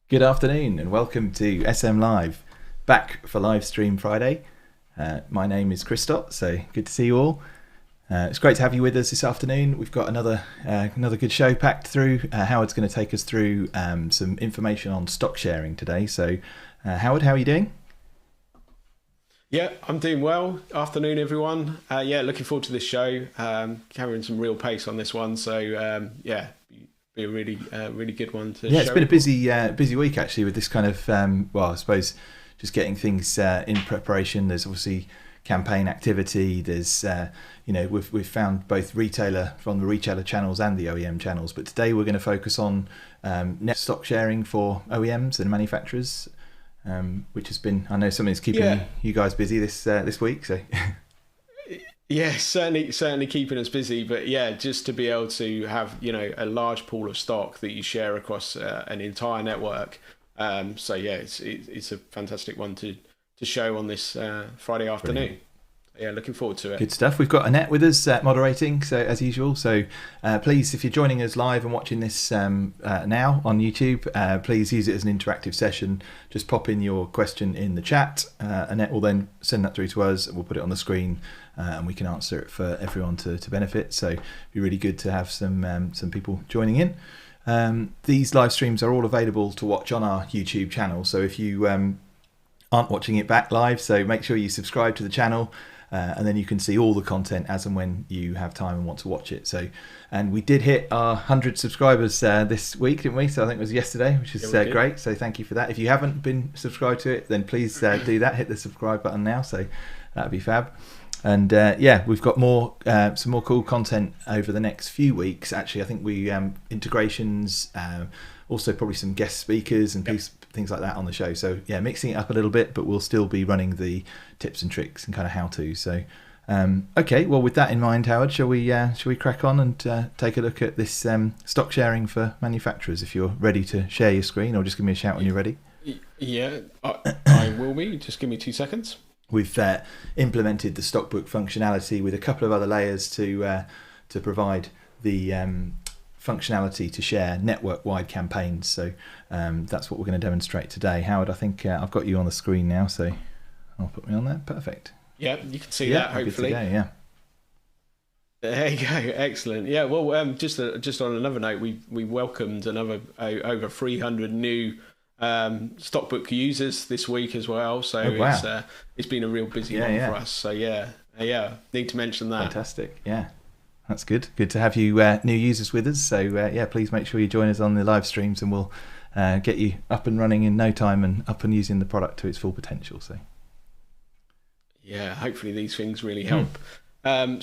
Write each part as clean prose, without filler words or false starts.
Good afternoon and welcome to SM Live, back for live stream Friday. My name is Christoph, so good to see you all. It's great to have you with us this afternoon. We've got another good show packed through. Howard's going to take us through some information on stock sharing today. So Howard, how are you doing? Yeah, I'm doing well. Afternoon, everyone. Looking forward to this show. Carrying some real pace on this one. So be a really good one to show. Yeah, it's been a busy week actually with this kind of, I suppose just getting things in preparation. There's obviously campaign activity. There's, we've found both from the retailer channels and the OEM channels. But today we're going to focus on net stock sharing for OEMs and manufacturers, which has been, I know, something that's keeping you guys busy this week. So. Yeah, certainly keeping us busy, but yeah, just to be able to have, a large pool of stock that you share across an entire network. It's a fantastic one to show on this Friday afternoon. Brilliant. Yeah, looking forward to it. Good stuff. We've got Annette with us moderating, so as usual. So please, if you're joining us live and watching this now on YouTube, please use it as an interactive session. Just pop in your question in the chat. Annette will then send that through to us. We'll put it on the screen and we can answer it for everyone to benefit. So it'd be really good to have some people joining in. These live streams are all available to watch on our YouTube channel. So if you aren't watching it back live, so make sure you subscribe to the channel. And then you can see all the content as and when you have time and want to watch it. So, and we did hit our 100 subscribers this week, didn't we? So I think it was yesterday, which is great. So thank you for that. If you haven't been subscribed to it, then please do that. Hit the subscribe button now. So that'd be fab. And we've got some more cool content over the next few weeks. Actually, I think we integrations, also probably some guest speakers and things like that on the show. So yeah, mixing it up a little bit, but we'll still be running the tips and tricks and kind of how to. So okay, well, with that in mind, Howard, shall we crack on and take a look at this stock sharing for manufacturers? If you're ready to share your screen, or just give me a shout when you're ready. Yeah, I will be. Just give me 2 seconds. We've implemented the StockBook functionality with a couple of other layers to provide the functionality to share network-wide campaigns. So that's what we're going to demonstrate today. Howard, I think I've got you on the screen now, so I'll put me on there. Perfect. Yeah, you can see that, hopefully. Good to go, yeah. There you go. Excellent. Yeah, well, just on another note, we welcomed another over 300 new StockBook users this week as well. So it's been a real busy one for us. So need to mention that. Fantastic. Yeah. That's good. Good to have you new users with us. So please make sure you join us on the live streams, and we'll get you up and running in no time and up and using the product to its full potential. So yeah, hopefully these things really help. I've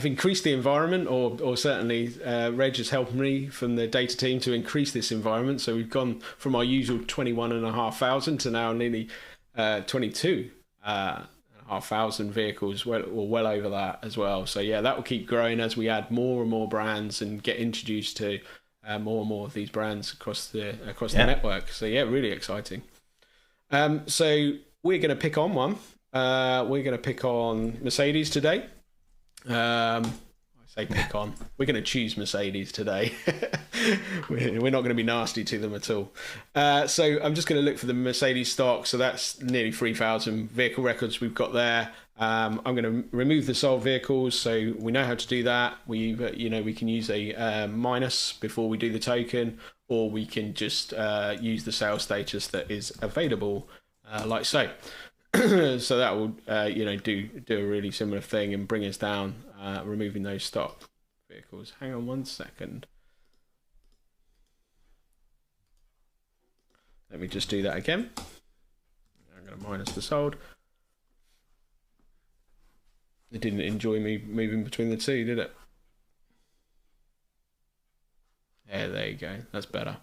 increased the environment, or certainly Reg has helped me from the data team to increase this environment. So we've gone from our usual 21,500 to now nearly 22,500 vehicles, well over that as well. So yeah, that will keep growing as we add more and more brands and get introduced to more and more of these brands across the network. So yeah, really exciting. So we're going to pick on one. We're going to pick on Mercedes today. I say pick on. We're going to choose Mercedes today. We're not going to be nasty to them at all. So I'm just going to look for the Mercedes stock. So that's nearly 3,000 vehicle records we've got there. I'm going to remove the sold vehicles. So we know how to do that. We can use a minus before we do the token, or we can just use the sales status that is available, like so. So that will do a really similar thing and bring us down, removing those stock vehicles. Hang on 1 second. Let me just do that again. I'm going to minus the sold. It didn't enjoy me moving between the two, did it? Yeah, there you go. That's better.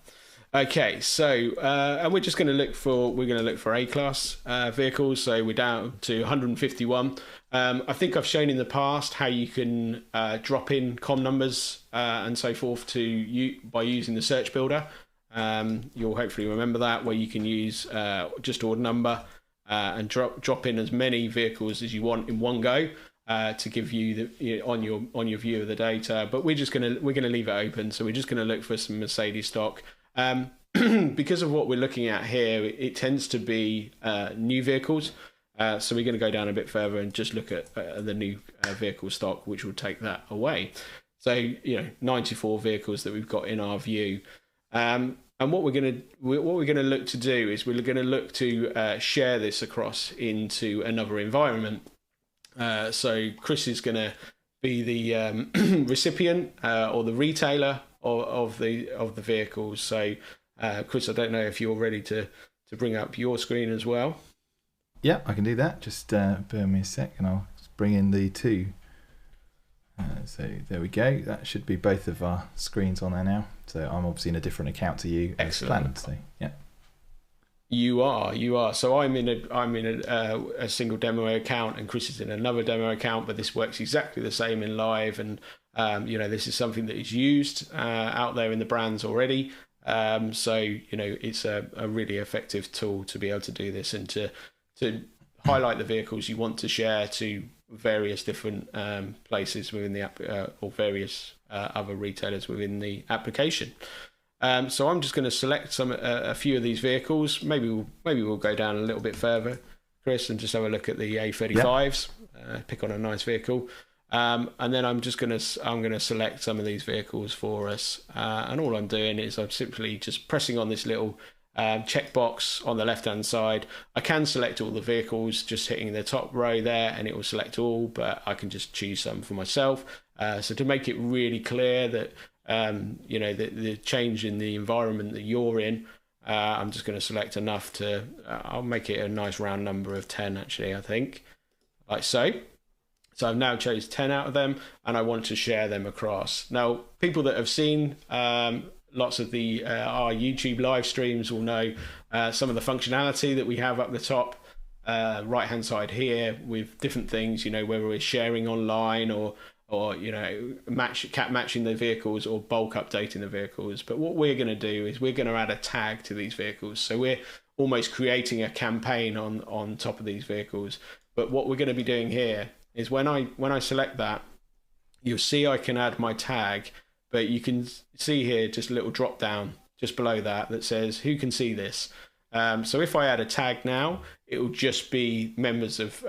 Okay, so and we're just going to look for A-class vehicles. So we're down to 151. I think I've shown in the past how you can drop in COM numbers and so forth by using the search builder. You'll hopefully remember that, where you can use just order number and drop in as many vehicles as you want in one go. To give you on your view of the data, but we're gonna leave it open. So we're just gonna look for some Mercedes stock. because of what we're looking at here, it tends to be new vehicles. So we're going to go down a bit further and just look at the new vehicle stock, which will take that away. So 94 vehicles that we've got in our view. And what we're going to look to do is we're going to look to share this across into another environment. So Chris is going to be the recipient or the retailer of the vehicles. So Chris, I don't know if you're ready to bring up your screen as well. Yeah, I can do that. Just bear me a sec, and I'll just bring in the two. So there we go. That should be both of our screens on there now. So I'm obviously in a different account to you as planned. So yeah. You are. So I'm in a single demo account, and Chris is in another demo account. But this works exactly the same in live, and this is something that is used out there in the brands already. So it's a really effective tool to be able to do this and to highlight the vehicles you want to share to various different places within the app or various other retailers within the application. So I'm just going to select a few of these vehicles. Maybe we'll go down a little bit further, Chris, and just have a look at the A35s. Pick on a nice vehicle, and then I'm going to select some of these vehicles for us. And all I'm doing is I'm simply just pressing on this little checkbox on the left-hand side. I can select all the vehicles, just hitting the top row there, and it will select all. But I can just choose some for myself. So to make it really clear that the change in the environment that you're in, I'm just going to select enough to. I'll make it a nice round number of 10. Actually, I think like so. So I've now chose 10 out of them, and I want to share them across. Now, people that have seen lots of our YouTube live streams will know some of the functionality that we have up the top right hand side here with different things, whether we're sharing online or matching the vehicles or bulk updating the vehicles. But what we're going to do is we're going to add a tag to these vehicles. So we're almost creating a campaign on top of these vehicles. But what we're going to be doing here is when I select that, you'll see I can add my tag. But you can see here just a little drop down just below that says who can see this. So if I add a tag now, it will just be members of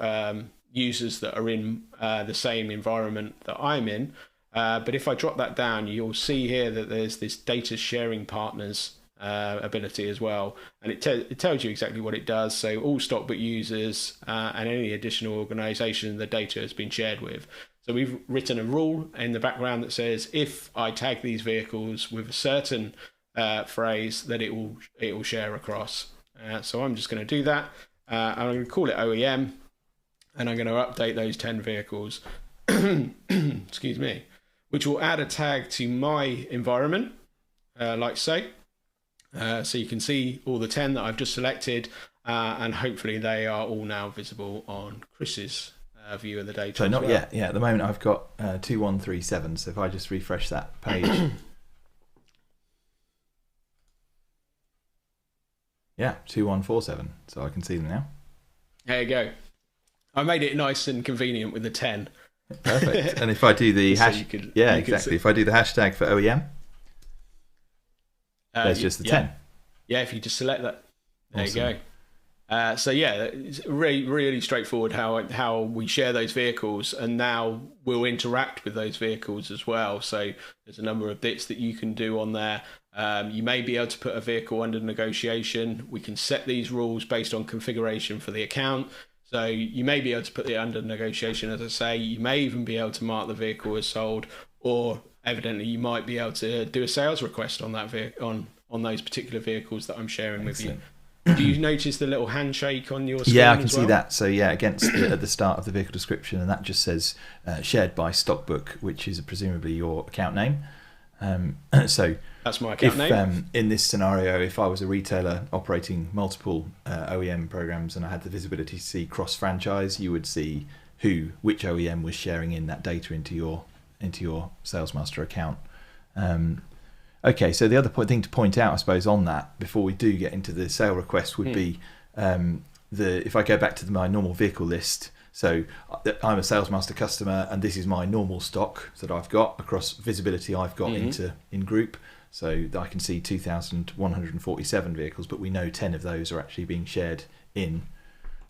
users that are in the same environment that I'm in. But if I drop that down, you'll see here that there's this data sharing partners ability as well. And it tells you exactly what it does. So all StockBook users and any additional organization the data has been shared with. So we've written a rule in the background that says if I tag these vehicles with a certain phrase, that it will share across. So I'm just going to do that. I'm going to call it OEM, and I'm going to update those 10 vehicles. Excuse me, which will add a tag to my environment, like so. So you can see all the 10 that I've just selected, and hopefully they are all now visible on Chris's view of the data. So not yet. Yeah, at the moment I've got 2137. So if I just refresh that page, yeah, 2147. So I can see them now. There you go. I made it nice and convenient with the 10. Perfect. And if I do the exactly. If I do the hashtag for OEM, there's just the 10. Yeah, if you just select that, there awesome. You go. So yeah, it's really straightforward how we share those vehicles, and now we'll interact with those vehicles as well. So there's a number of bits that you can do on there. You may be able to put a vehicle under negotiation. We can set these rules based on configuration for the account. So you may be able to put it under negotiation, as I say. You may even be able to mark the vehicle as sold, or evidently you might be able to do a sales request on that on those particular vehicles that I'm sharing with you. Do you notice the little handshake on your screen? Yeah, I can see that. So yeah, at the start of the vehicle description, and that just says shared by StockBook, which is presumably your account name. So that's my account name. In this scenario, if I was a retailer operating multiple OEM programs and I had the visibility to see cross-franchise, you would see which OEM was sharing in that data into your SalesMaster account. Okay, so the other thing to point out, I suppose, on that before we do get into the sale request would be if I go back to my normal vehicle list. So I'm a SalesMaster customer, and this is my normal stock that I've got across visibility I've got in group. So I can see 2,147 vehicles, but we know 10 of those are actually being shared in.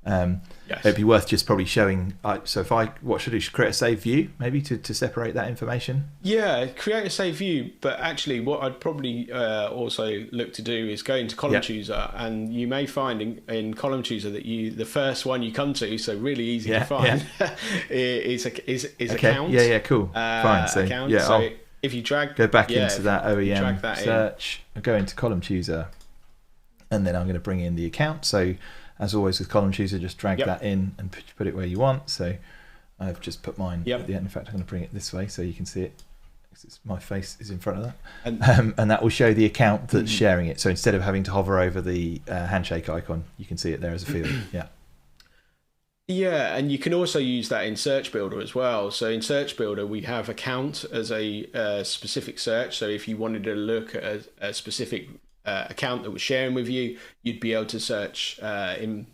It'd be worth just probably showing. So what should I do? Should create a save view maybe to separate that information? Yeah, create a save view. But actually, what I'd probably also look to do is go into column chooser, and you may find in column chooser that the first one you come to, so really easy to find, is account. Yeah, cool. Fine. So account. yeah, so if you go back into that OEM search, I'll go into column chooser, and then I'm going to bring in the account. So as always with column chooser, just drag that in and put it where you want. So I've just put mine at the end. In fact, I'm going to bring it this way so you can see it. My face is in front of that. And that will show the account that's sharing it. So instead of having to hover over the handshake icon, you can see it there as a field. Yeah, and you can also use that in Search Builder as well. So in Search Builder, we have account as a specific search. So if you wanted to look at a specific account that was sharing with you, you'd be able to search in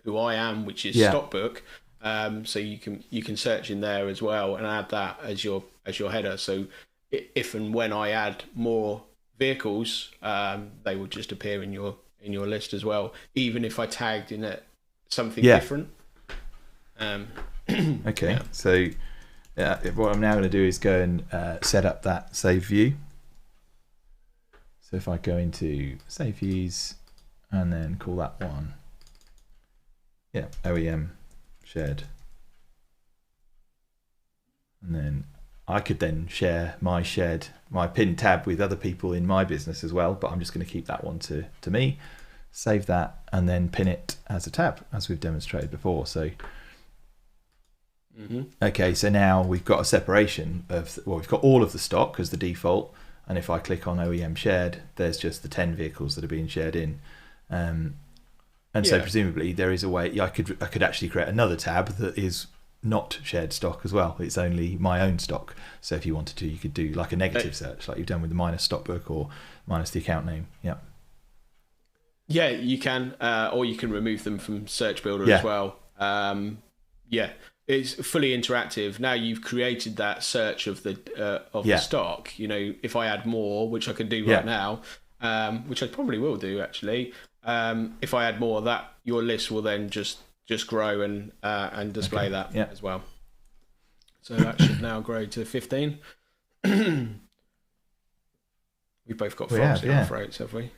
who I am, which is StockBook. So you can search in there as well and add that as your header. So if and when I add more vehicles, they will just appear in your list as well, even if I tagged in it something different. Okay, so what I'm now going to do is go and set up that save view. So if I go into save views and then call that one, OEM shared, and then I could then share my pinned tab with other people in my business as well, but I'm just going to keep that one to me, save that, and then pin it as a tab as we've demonstrated before. So okay, so now we've got a separation we've got all of the stock as the default, and if I click on OEM shared, there's just the 10 vehicles that are being shared in. So presumably there is a way I could actually create another tab that is not shared stock as well. It's only my own stock. So if you wanted to, you could do like a negative search, like you've done with the minus StockBook or minus the account name. Yeah, you can, or you can remove them from Search Builder as well. It's fully interactive. Now you've created that search of the stock. You know, if I add more, which I can do right now, which I probably will do actually. If I add more, that your list will then just grow and display that as well. So that should now grow to 15. We've both got frogs in our throats, have we?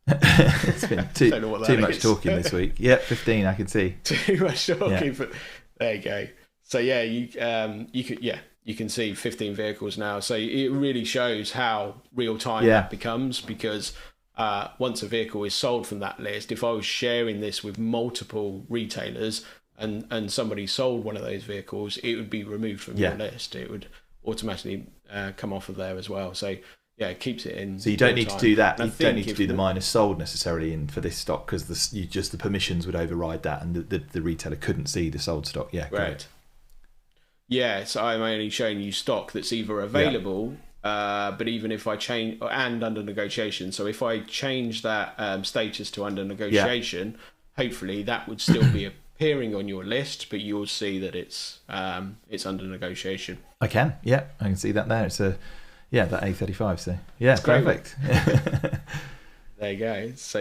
It's been too much talking this week. 15 I can see. Too much talking, but there you go. So you can see 15 vehicles now. So it really shows how real time that becomes, because once a vehicle is sold from that list, if I was sharing this with multiple retailers and somebody sold one of those vehicles, it would be removed from your list. It would automatically come off of there as well. So it keeps it in. So you don't need to do that. You don't need to do the minus sold necessarily for this stock, because the permissions would override that, and the retailer couldn't see the sold stock. Yeah, right. Yeah, so I'm only showing you stock that's either available, but even if I change, and under negotiation. So if I change that status to under negotiation, hopefully that would still be appearing on your list, but you'll see that it's under negotiation. I can see that there. It's that A35. So perfect. There you go. So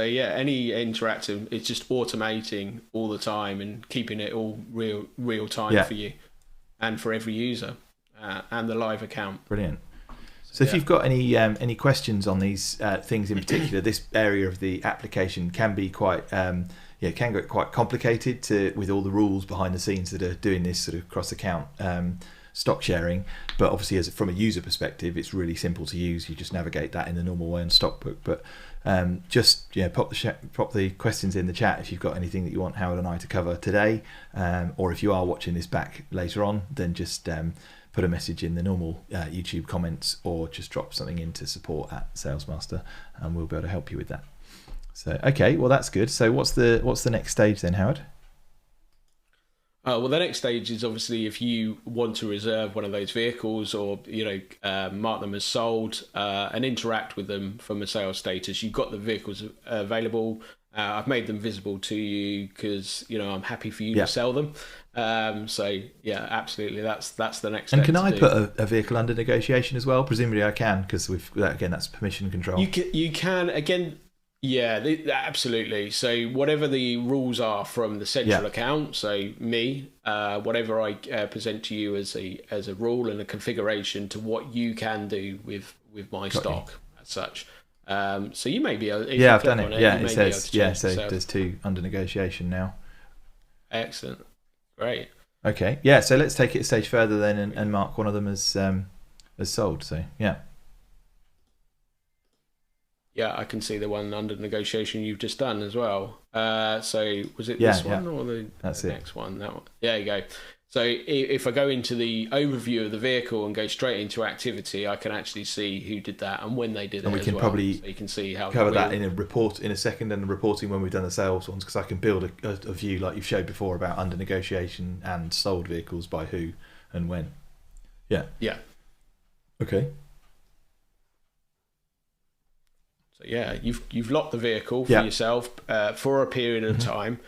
any interactive, it's just automating all the time and keeping it all real time for you and for every user and the live account. Brilliant. So if you've got any questions on these things in particular, this area of the application can be quite can get quite complicated with all the rules behind the scenes that are doing this sort of cross account stock sharing. But obviously, from a user perspective, it's really simple to use. You just navigate that in the normal way on StockBook. But pop the questions in the chat if you've got anything that you want Howard and I to cover today, or if you are watching this back later on, then just put a message in the normal YouTube comments, or just drop something into support@SalesMaster, and we'll be able to help you with that. So okay, well that's good. So what's the next stage then, Howard? Well, the next stage is obviously if you want to reserve one of those vehicles, or mark them as sold and interact with them from a sales status. You've got the vehicles available, I've made them visible to you because I'm happy for you to sell them. So yeah, absolutely, that's the next step. And can I put a vehicle under negotiation as well? Presumably I can, because that's permission control. You can again. Yeah, absolutely. So whatever the rules are from the central account, so me, whatever I present to you as a rule and a configuration to what you can do with my stock as such. So you may be able. I've done it. It says so there's 2 under negotiation now. Excellent, great. Okay, so let's take it a stage further then and mark one of them as sold. So Yeah, I can see the one under negotiation you've just done as well. So was it this one or the next one? That one. There you go. So if I go into the overview of the vehicle and go straight into activity, I can actually see who did that and when they did it. And we can probably so you can see how cover that in a report in a second, and the reporting when we've done the sales ones, because I can build a view like you've showed before about under negotiation and sold vehicles by who and when. Yeah. Okay. So yeah, you've locked the vehicle for yourself for a period of time,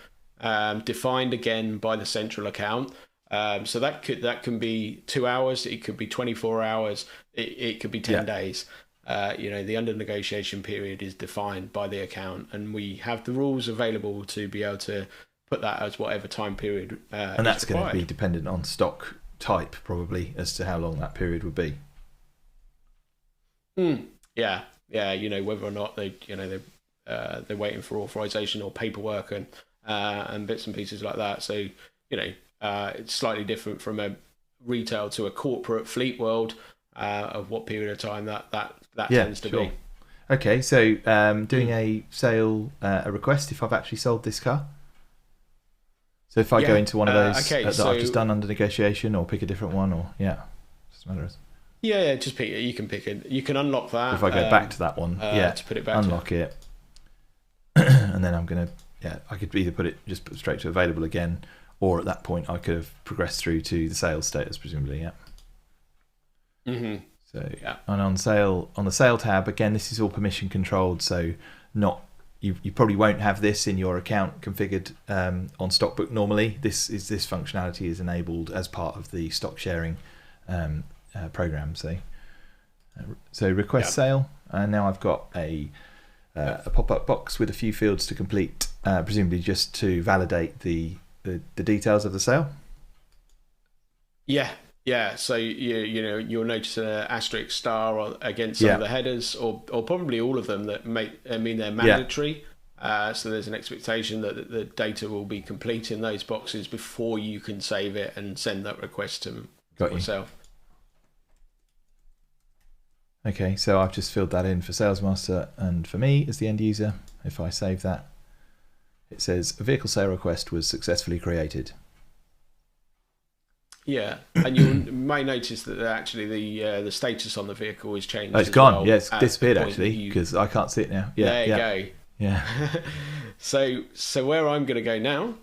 defined again by the central account. So that can be 2 hours, it could be 24 hours, it could be 10 days. The under negotiation period is defined by the account, and we have the rules available to be able to put that as whatever time period. And that's going to be dependent on stock type, probably, as to how long that period would be. Yeah, whether or not they're waiting for authorization or paperwork and bits and pieces like that. So it's slightly different from a retail to a corporate fleet world of what period of time that tends to be. Okay, so doing a sale a request if I've actually sold this car. So if I go into one of those that I've just done under negotiation, or pick a different one, or doesn't matter. Yeah, just pick it. You can pick it. You can unlock that. If I go back to that one, to put it back. Unlock it, and then I'm gonna. I could either put it straight to available again, or at that point I could have progressed through to the sales status, presumably. So and on the sale tab again, this is all permission controlled. So you probably won't have this in your account configured on StockBook normally. This functionality is enabled as part of the stock sharing program. So request sale, and now I've got a pop-up box with a few fields to complete, presumably just to validate the details of the sale. So you'll notice an asterisk star against some of the headers, or probably all of them that they're mandatory. So there's an expectation that the data will be complete in those boxes before you can save it and send that request to myself. Okay, so I've just filled that in for SalesMaster and for me as the end user. If I save that, it says a vehicle sale request was successfully created. Yeah, and you may notice that actually the status on the vehicle is changed. Oh, it's gone. Yeah, it's disappeared actually, because I can't see it now. There you go. Yeah. So where I'm going to go now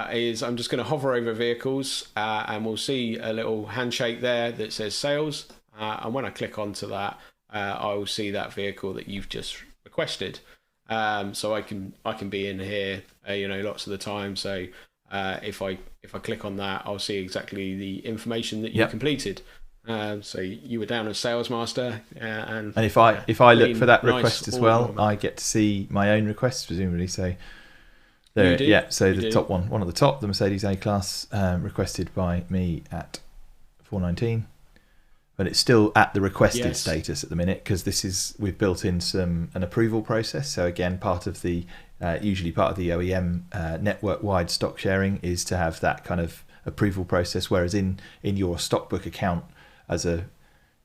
is I'm just going to hover over vehicles, and we'll see a little handshake there that says sales. And when I click onto that, I will see that vehicle that you've just requested. So I can be in here, lots of the time. So if I click on that, I'll see exactly the information that you completed. So you were down as SalesMaster, and if I look for that request as well, I get to see my own requests, presumably. So there, so the top one at the top, the Mercedes A-Class, requested by me at 419. But it's still at the requested status at the minute, because we've built in an approval process. So again, usually part of the OEM network-wide stock sharing is to have that kind of approval process. Whereas in your StockBook account as a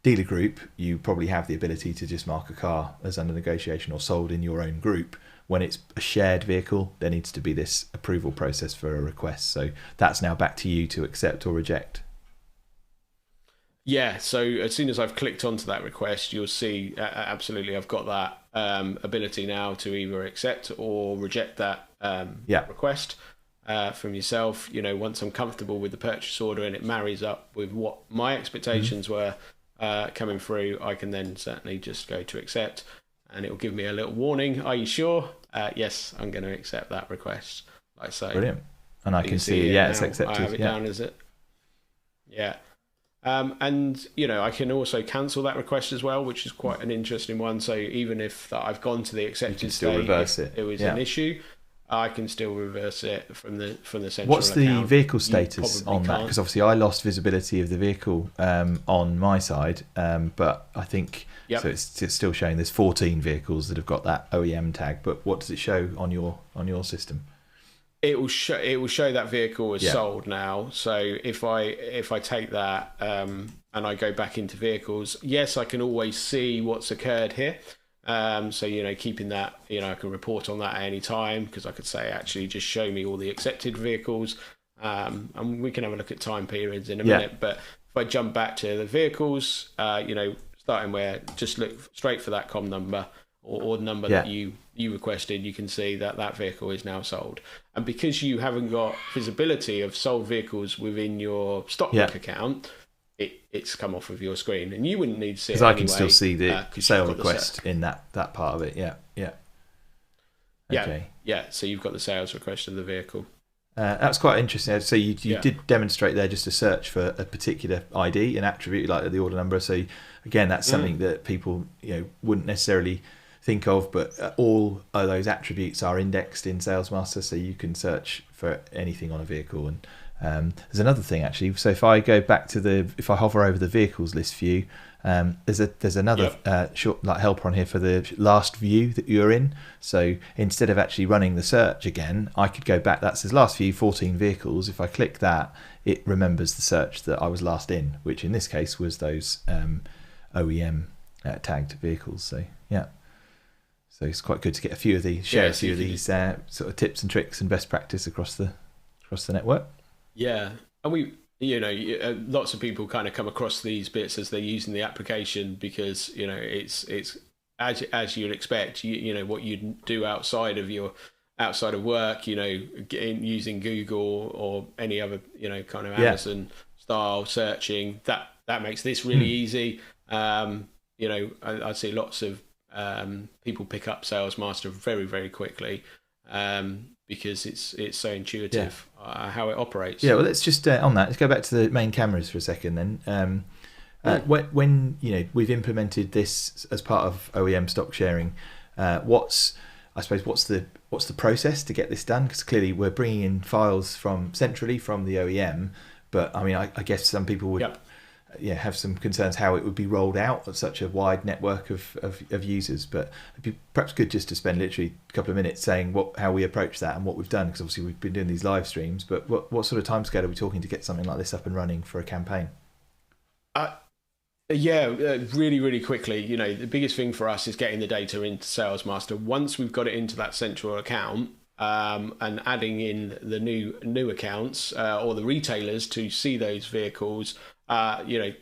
dealer group, you probably have the ability to just mark a car as under negotiation or sold in your own group. When it's a shared vehicle, there needs to be this approval process for a request. So that's now back to you to accept or reject. Yeah, so as soon as I've clicked onto that request, you'll see absolutely I've got that ability now to either accept or reject that request from yourself. Once I'm comfortable with the purchase order and it marries up with what my expectations were coming through, I can then certainly just go to accept. and it will give me a little warning. Are you sure? Yes, I'm going to accept that request. Like so. Brilliant. And I can see, yeah, it's accepted. I have it down as it. Yeah. And I can also cancel that request as well, which is quite an interesting one. So even if I've gone to the accepted state, reverse it. It was an issue, I can still reverse it from the central What's the account. vehicle status on that? Because obviously I lost visibility of the vehicle on my side, but I think so it's still showing there's 14 vehicles that have got that OEM tag. But what does it show on your system? It will show that vehicle is sold now. So if I take that and I go back into vehicles, yes, I can always see what's occurred here. So keeping that, I can report on that at any time, because I could say, actually just show me all the accepted vehicles, and we can have a look at time periods in a minute. But if I jump back to the vehicles, starting where, just look straight for that COM number or the number that you requested, you can see that vehicle is now sold. And because you haven't got visibility of sold vehicles within your StockBook account, it's come off of your screen, and you wouldn't need to see it because I anyway, can still see the sale request in that part of it. Okay. So you've got the sales request of the vehicle. That's quite interesting. So you did demonstrate there just a search for a particular ID, an attribute like the order number. So again, that's something that people wouldn't necessarily think of, but all of those attributes are indexed in SalesMaster, so you can search for anything on a vehicle. And there's another thing actually. So if I go back to if I hover over the vehicles list view, there's another short helper on here for the last view that you're in. So instead of actually running the search again, I could go back. That says last view 14 vehicles. If I click that, it remembers the search that I was last in, which in this case was those OEM tagged vehicles. So so it's quite good to get a few of these sort of tips and tricks and best practice across the network. Yeah, and we, lots of people kind of come across these bits as they're using the application, because it's as you'd expect. What you'd do outside of work, using Google or any other kind of Amazon style searching. That makes this really easy. I see lots of people pick up SalesMaster very, very quickly. Because it's so intuitive how it operates. Yeah, well, let's just on that. Let's go back to the main cameras for a second. Then, when we've implemented this as part of OEM stock sharing, what's the process to get this done? Because clearly we're bringing in files centrally from the OEM, but I mean, I guess some people would. Have some concerns how it would be rolled out of such a wide network of users, but it'd be perhaps good just to spend literally a couple of minutes saying how we approach that and what we've done, because obviously we've been doing these live streams, but what sort of timescale are we talking to get something like this up and running for a campaign? Really, really quickly. The biggest thing for us is getting the data into SalesMaster. Once we've got it into that central account, and adding in the new accounts or the retailers to see those vehicles,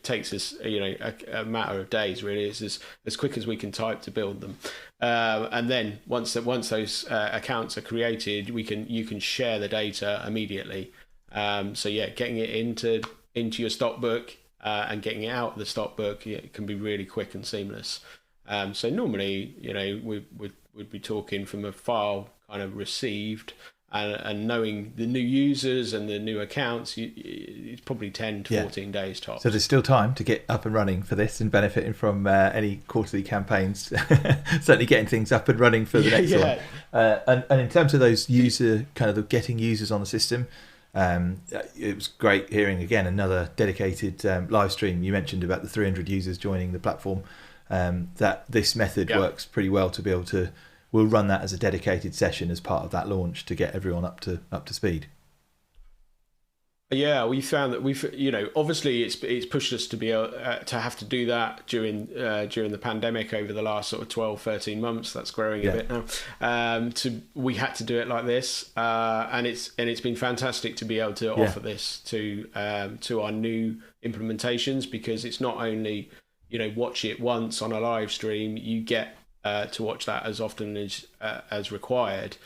takes us a matter of days. Really, it's as quick as we can type to build them, and then once those accounts are created, you can share the data immediately. Getting it into your StockBook and getting it out of the StockBook, it can be really quick and seamless. So normally, we'd be talking from a file kind of received and knowing the new users and the new accounts, it's probably 10 to 14 days tops. So there's still time to get up and running for this and benefiting from any quarterly campaigns. Certainly getting things up and running for the next one. And in terms of those getting users on the system, it was great hearing again another dedicated live stream. You mentioned about the 300 users joining the platform. That this method works pretty well to be able to. We'll run that as a dedicated session as part of that launch to get everyone up to speed. Yeah, we found that obviously it's pushed us to be able to have to do that during the pandemic over the last sort of 12, 13 months. That's growing a bit now. We had to do it like this, and it's been fantastic to be able to offer this to our new implementations, because it's not only watch it once on a live stream, you get to watch that as often as required,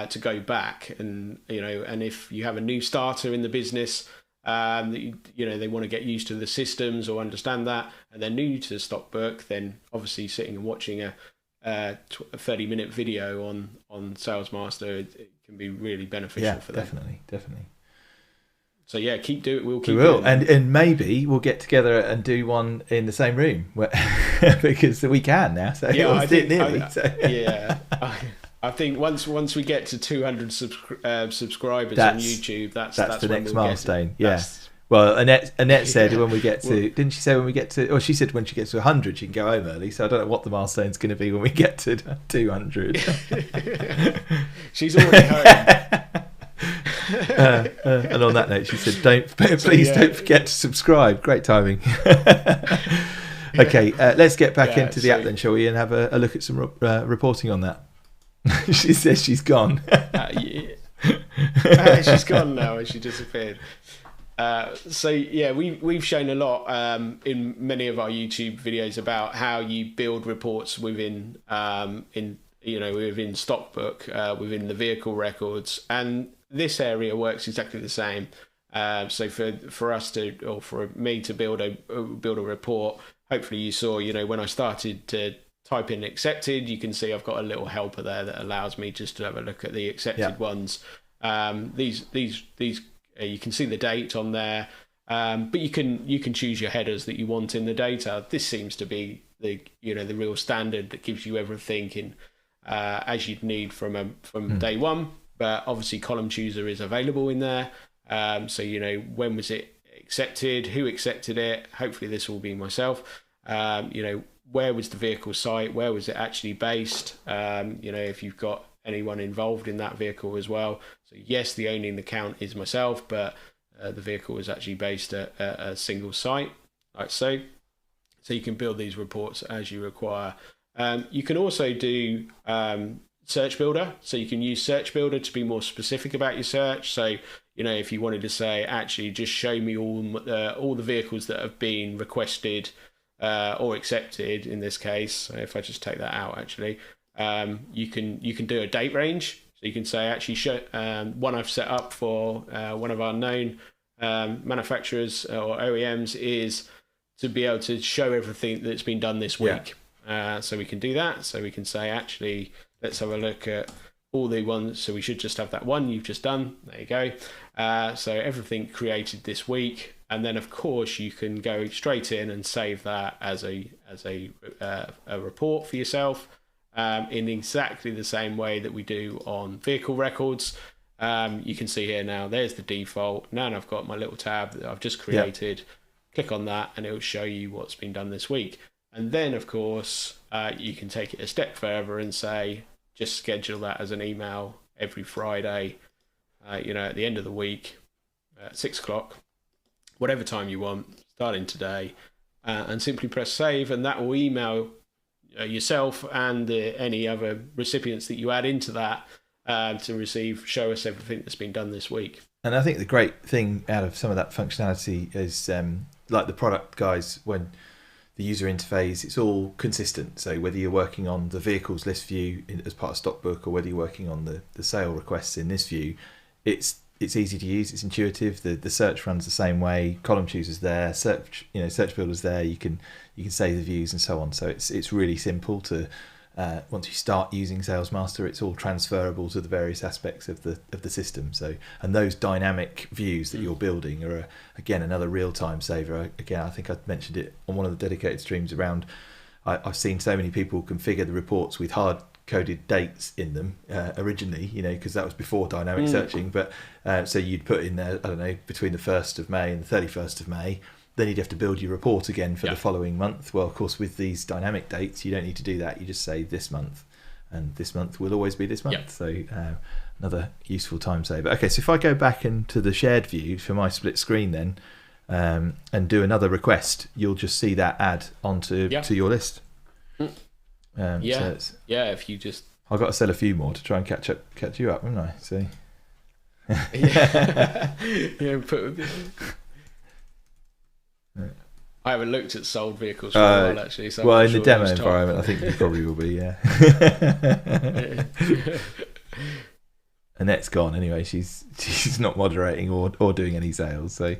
to go back and if you have a new starter in the business, they want to get used to the systems or understand that, and they're new to StockBook, then obviously sitting and watching a a 30-minute video on SalesMaster, it can be really beneficial for them. Definitely. So yeah, keep doing. We will, doing and maybe we'll get together and do one in the same room because we can now. So yeah, I think, I think once we get to 200 subscribers on YouTube, that's the next milestone. Well, Annette said when we get to, didn't she say when we get to, or she said when she gets to 100 she can go home early, so I don't know what the milestone's going to be when we get to 200. She's already home. And on that note, she said, please don't forget to subscribe. Great timing. Okay, let's get back into the app then, shall we, and have a look at some reporting on that. She says she's gone. She's gone now, and she disappeared. So yeah, we've shown a lot in many of our YouTube videos about how you build reports within within StockBook, within the vehicle records, and this area works exactly the same. So for us to, or for me to build a report, hopefully you saw, when I started to type in accepted, you can see I've got a little helper there that allows me just to have a look at the accepted ones. These you can see the date on there, but you can choose your headers that you want in the data. This seems to be the real standard that gives you everything in as you'd need from day one. But obviously column chooser is available in there. So when was it accepted, who accepted it? Hopefully this will be myself. Where was the vehicle site? Where was it actually based? If you've got anyone involved in that vehicle as well. So yes, the owning account is myself, but the vehicle is actually based at a single site, like so. So you can build these reports as you require. You can also do Search Builder. So you can use Search Builder to be more specific about your search. So, if you wanted to say, actually, just show me all the vehicles that have been requested or accepted in this case. So if I just take that out, actually, you can do a date range. So you can say, actually, show one I've set up for one of our known manufacturers or OEMs is to be able to show everything that's been done this week. So we can do that. So we can say, actually, let's have a look at all the ones. So we should just have that one you've just done. There you go. So everything created this week. And then, of course, you can go straight in and save that as a report for yourself in exactly the same way that we do on vehicle records. You can see here now, there's the default. Now I've got my little tab that I've just created. Click on that and it will show you what's been done this week. And then, of course, you can take it a step further and say, just schedule that as an email every Friday, at the end of the week at 6 o'clock, whatever time you want, starting today, and simply press save, and that will email yourself and any other recipients that you add into that to show us everything that's been done this week. And I think the great thing out of some of that functionality is like the product guys, when the user interface, it's all consistent. So whether you're working on the vehicles list view as part of StockBook, or whether you're working on the sale requests in this view, it's easy to use, it's intuitive. The search runs the same way, column chooser's there, search builder's there, you can save the views and so on. So it's really simple to once you start using SalesMaster, it's all transferable to the various aspects of the system. So, and those dynamic views that you're building are again another real-time saver. Again, I think I mentioned it on one of the dedicated streams around. I've seen so many people configure the reports with hard-coded dates in them originally, because that was before dynamic searching. But so you'd put in there, I don't know, between the 1st of May and the 31st of May. Then you'd have to build your report again for the following month. Well, of course, with these dynamic dates, you don't need to do that. You just say this month, and this month will always be this month. Yep. So another useful time saver. Okay, so if I go back into the shared view for my split screen then, and do another request, you'll just see that add onto to your list. So if you just... I've got to sell a few more to try and catch you up, haven't I? So... I haven't looked at sold vehicles for a while, actually. So well, in the demo environment, I think you probably will be, Annette's gone anyway. She's not moderating or doing any sales. So,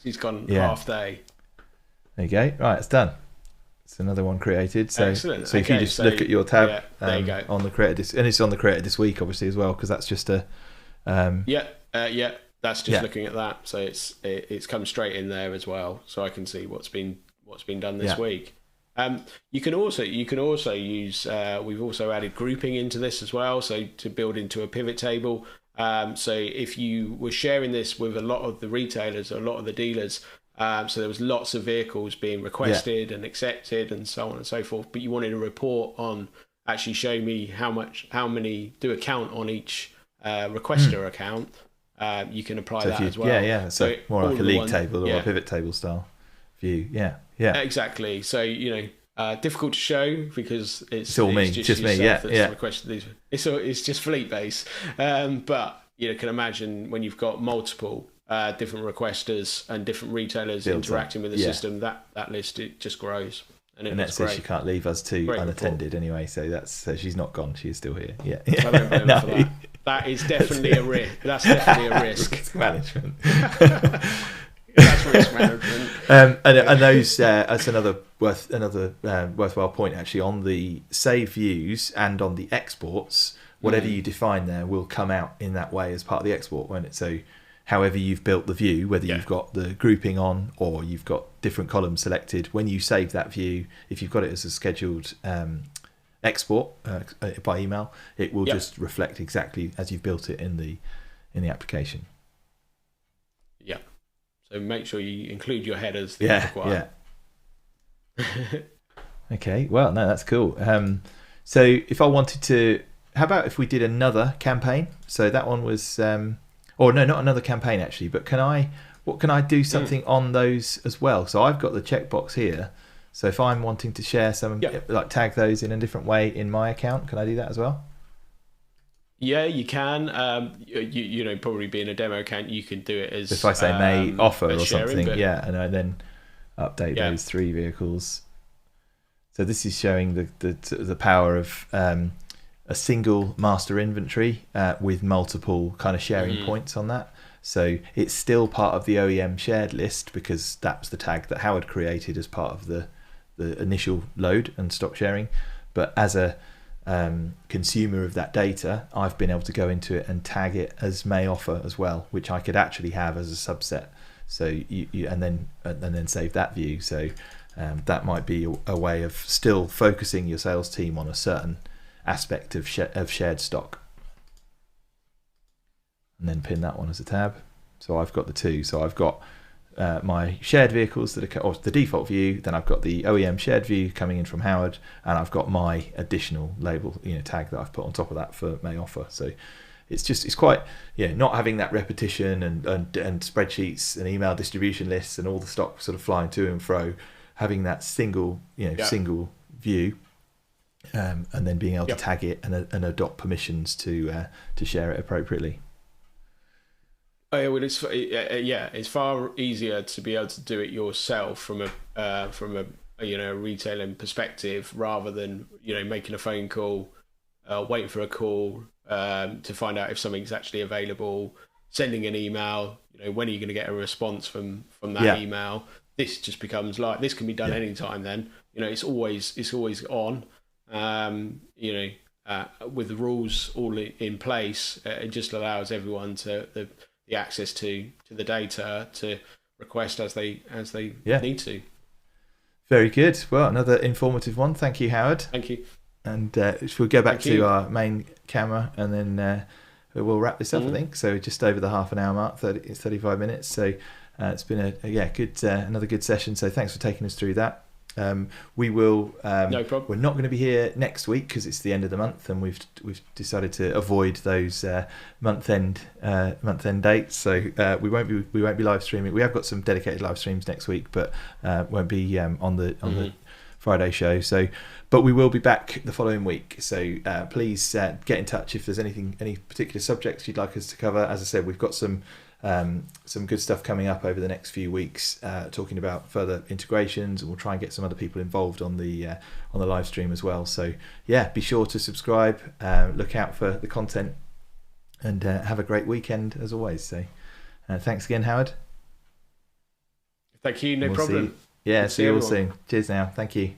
she's gone half day. There you go. Right, it's done. It's another one created. So, Excellent. so if you just look at your tab there you go. on the created, and it's on the created this week, obviously as well, because that's just a that's just looking at that. So it's come straight in there as well, so I can see what's been done this week. You can also use. We've also added grouping into this as well, so to build into a pivot table. So if you were sharing this with a lot of the retailers, a lot of the dealers, so there was lots of vehicles being requested and accepted and so on and so forth, but you wanted a report on actually show me how many do a count on each requester account, you can apply that as well. So more like a league table or a pivot table style view. Exactly. So difficult to show because it's all me, just me. Requested these. It's just fleet base, but you can imagine when you've got multiple different requesters and different retailers interacting with the system, that list, it just grows. And that says she can't leave us two unattended anyway, so she's not gone, she's still here. I don't blame her for that. That is definitely a risk. That's definitely a risk. Risk management. That's risk management. And those that's another worthwhile point actually. On the save views and on the exports, whatever you define there will come out in that way as part of the export, won't it? So however you've built the view, whether you've got the grouping on or you've got different columns selected, when you save that view, if you've got it as a scheduled export by email, it will just reflect exactly as you've built it in the application. Yeah. So make sure you include your headers that required. Okay. Well, no, that's cool. So if I wanted to, how about if we did another campaign? So that one was. Or no, not another campaign actually, but can I do something on those as well? So I've got the checkbox here. So if I'm wanting to share some, like tag those in a different way in my account, can I do that as well? Yeah, you can. You probably being a demo account, you can do it as if I say may offer or sharing, something, and I then update those 3 vehicles. So this is showing the power of a single master inventory with multiple kind of sharing points on that. So it's still part of the OEM shared list because that's the tag that Howard created as part of the initial load and stock sharing. But as a consumer of that data, I've been able to go into it and tag it as may offer as well, which I could actually have as a subset. So you and then save that view. So that might be a way of still focusing your sales team on a certain aspect of shared stock, and then pin that one as a tab. So I've got the two. So I've got my shared vehicles that are the default view. Then I've got the OEM shared view coming in from Howard, and I've got my additional label, tag that I've put on top of that for may offer. So it's quite not having that repetition and spreadsheets and email distribution lists and all the stock sort of flying to and fro. Having that single single view. And then being able to tag it and adopt permissions to share it appropriately. It's far easier to be able to do it yourself from a retailing perspective rather than making a phone call, waiting for a call to find out if something's actually available, sending an email. When are you going to get a response from that email? This just becomes like this can be done anytime. Then it's always on. With the rules all in place, it just allows everyone the access to the data to request as they need to. Very good. Well, another informative one. Thank you, Howard. Thank you. And we'll go back to our main camera, and then we'll wrap this up. I think so. Just over the half an hour mark, 35 minutes. So it's been another good session. So thanks for taking us through that. We will. No problem. We're not going to be here next week because it's the end of the month, and we've decided to avoid those month end dates. So we won't be live streaming. We have got some dedicated live streams next week, but won't be on the Friday show. So, but we will be back the following week. So please get in touch if there's any particular subjects you'd like us to cover. As I said, we've got some good stuff coming up over the next few weeks, talking about further integrations, and we'll try and get some other people involved on the live stream as well. So be sure to subscribe, look out for the content, and have a great weekend as always. So thanks again, Howard. Thank you. No problem. See you all soon. Cheers now. Thank you.